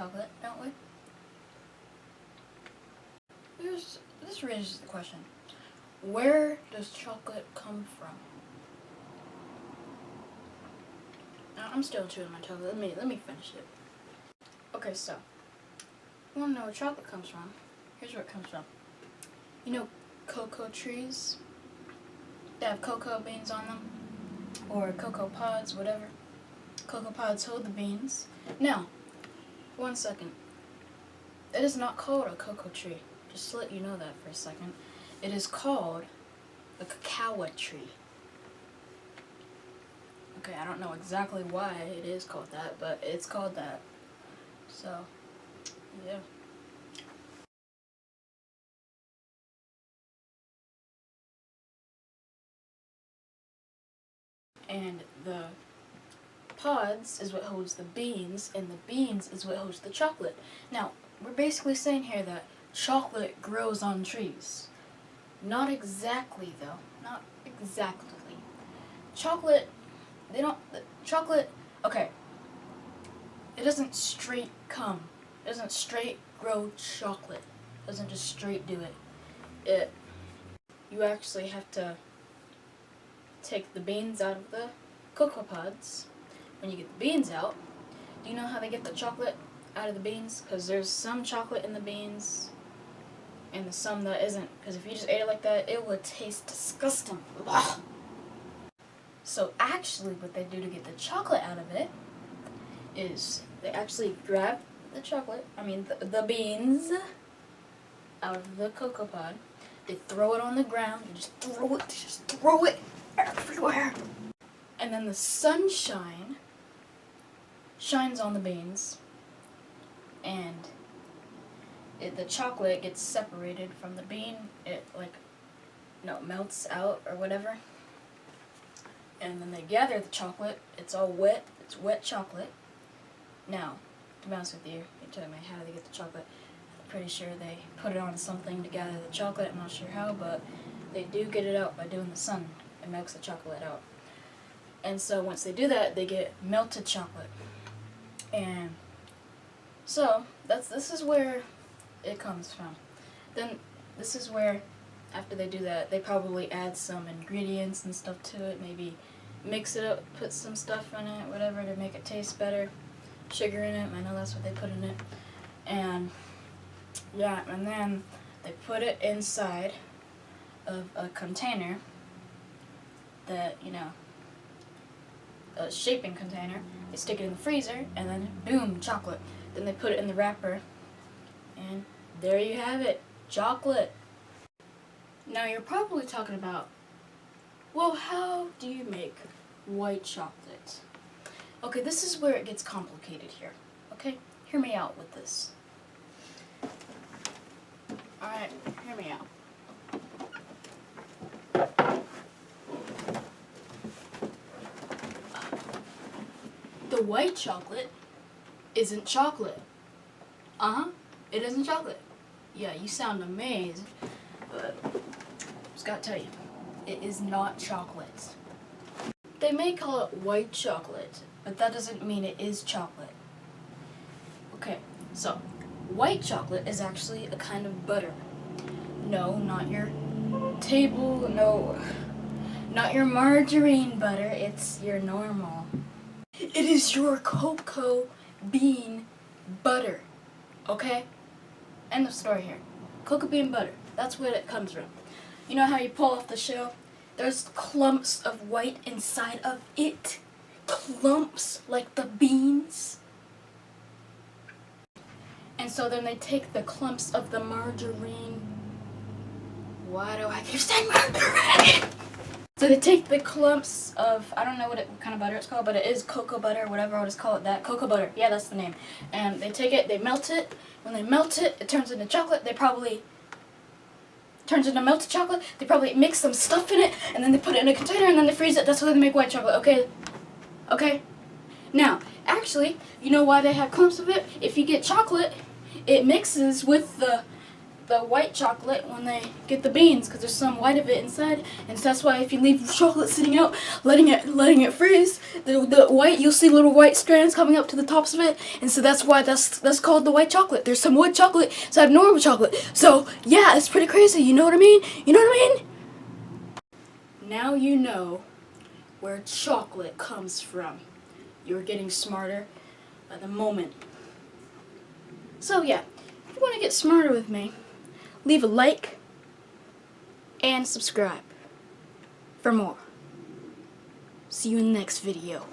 chocolate, don't we? This raises the question. Where does chocolate come from? Now, I'm still chewing my chocolate. Let me finish it. Okay, so you wanna know where chocolate comes from? Here's where it comes from. You know cocoa trees that have cocoa beans on them? Or cocoa pods, whatever. Cocoa pods hold the beans. Now, 1 second. It is not called a cocoa tree. Just to let you know that for a second. It is called a cacao tree. Okay, I don't know exactly why it is called that, but it's called that. So, yeah. And the pods is what holds the beans, and the beans is what holds the chocolate. Now, we're basically saying here that chocolate grows on trees. Not exactly, though. Not exactly. Chocolate, okay. It doesn't straight come. It doesn't straight grow chocolate. It doesn't just straight do it. You actually have to take the beans out of the cocoa pods. When you get the beans out, do you know how they get the chocolate out of the beans? Because there's some chocolate in the beans and some that isn't. Because if you just ate it like that, it would taste disgusting. Ugh. So actually what they do to get the chocolate out of it is they actually grab the chocolate, the beans out of the cocoa pod. They throw it on the ground and just throw it everywhere. And then the sunshine shines on the beans, and the chocolate gets separated from the bean. It melts out or whatever. And then they gather the chocolate. It's all wet. It's wet chocolate. Now, to be honest with you, you tell me how they get the chocolate. I'm pretty sure they put it on something to gather the chocolate. I'm not sure how, but they do get it out by doing the sun. It melts the chocolate out. And so once they do that, they get melted chocolate. And so this is where it comes from. Then this is where, after they do that, they probably add some ingredients and stuff to it. Maybe mix it up, put some stuff in it, whatever, to make it taste better. Sugar in it, I know that's what they put in it. And yeah, and then they put it inside of a container that, a shaping container. They stick it in the freezer, and then boom, chocolate. Then they put it in the wrapper, and there you have it, chocolate. Now you're probably talking about, well, how do you make white chocolate? Okay, this is where it gets complicated here, okay? Hear me out with this. Alright, hear me out. The white chocolate isn't chocolate. It isn't chocolate. Yeah, you sound amazed, but just gotta tell you, it is not chocolate. They may call it white chocolate, but that doesn't mean it is chocolate. Okay, so white chocolate is actually a kind of butter. No, not your not your margarine butter, it's your normal. It is your cocoa bean butter, okay? End of story here. Cocoa bean butter, that's where it comes from. You know how you pull off the shell? There's clumps of white inside of it. Clumps, like the beans. And so then they take the clumps of the margarine. Why do I keep saying margarine? So they take the clumps of, I don't know what kind of butter it's called, but it is cocoa butter, whatever I'll just call it that. Cocoa butter, yeah, that's the name. And they take it, they melt it. When they melt it, it turns into chocolate. Turns into melted chocolate. They probably mix some stuff in it, and then they put it in a container, and then they freeze it. That's how they make white chocolate, okay? Okay? Now, actually, you know why they have clumps of it? If you get chocolate, it mixes with the the white chocolate when they get the beans, because there's some white of it inside, and so that's why if you leave chocolate sitting out, letting it freeze, the white, you'll see little white strands coming up to the tops of it, and so that's why that's called the white chocolate. There's some white chocolate inside of normal chocolate. So yeah, it's pretty crazy. You know what I mean? You know what I mean? Now you know where chocolate comes from. You're getting smarter by the moment. So yeah, if you want to get smarter with me, leave a like and subscribe for more. See you in the next video.